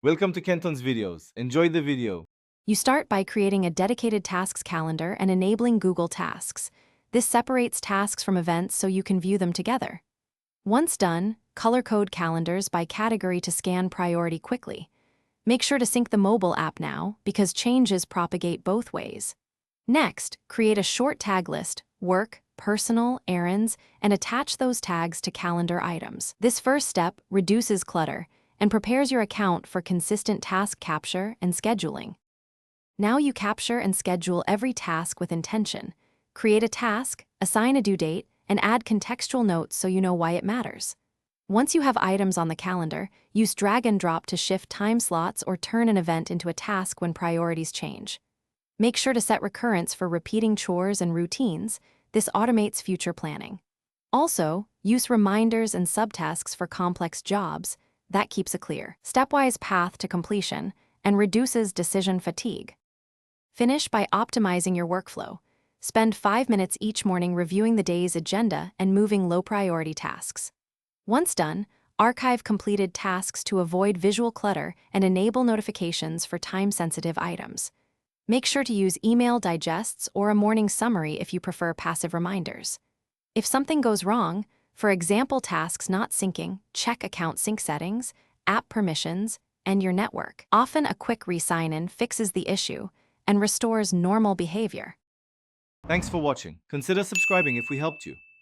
Welcome to Kenton's videos. Enjoy the video. You start by creating a dedicated tasks calendar and enabling Google Tasks. This separates tasks from events so you can view them together. Once done, color code calendars by category to scan priority quickly. Make sure to sync the mobile app now because changes propagate both ways. Next, create a short tag list, work, personal, errands, and attach those tags to calendar items. This first step reduces clutter and prepares your account for consistent task capture and scheduling. Now you capture and schedule every task with intention. Create a task, assign a due date, and add contextual notes so you know why it matters. Once you have items on the calendar, use drag and drop to shift time slots or turn an event into a task when priorities change. Make sure to set recurrence for repeating chores and routines. This automates future planning. Also, use reminders and subtasks for complex jobs. That keeps a clear, stepwise path to completion and reduces decision fatigue. Finish by optimizing your workflow. Spend 5 minutes each morning reviewing the day's agenda and moving low-priority tasks. Once done, archive completed tasks to avoid visual clutter and enable notifications for time-sensitive items. Make sure to use email digests or a morning summary if you prefer passive reminders. If something goes wrong, for example tasks not syncing, check account sync settings, app permissions, and your network. Often a quick re-sign-in fixes the issue and restores normal behavior. Thanks for watching. Consider subscribing if we helped you.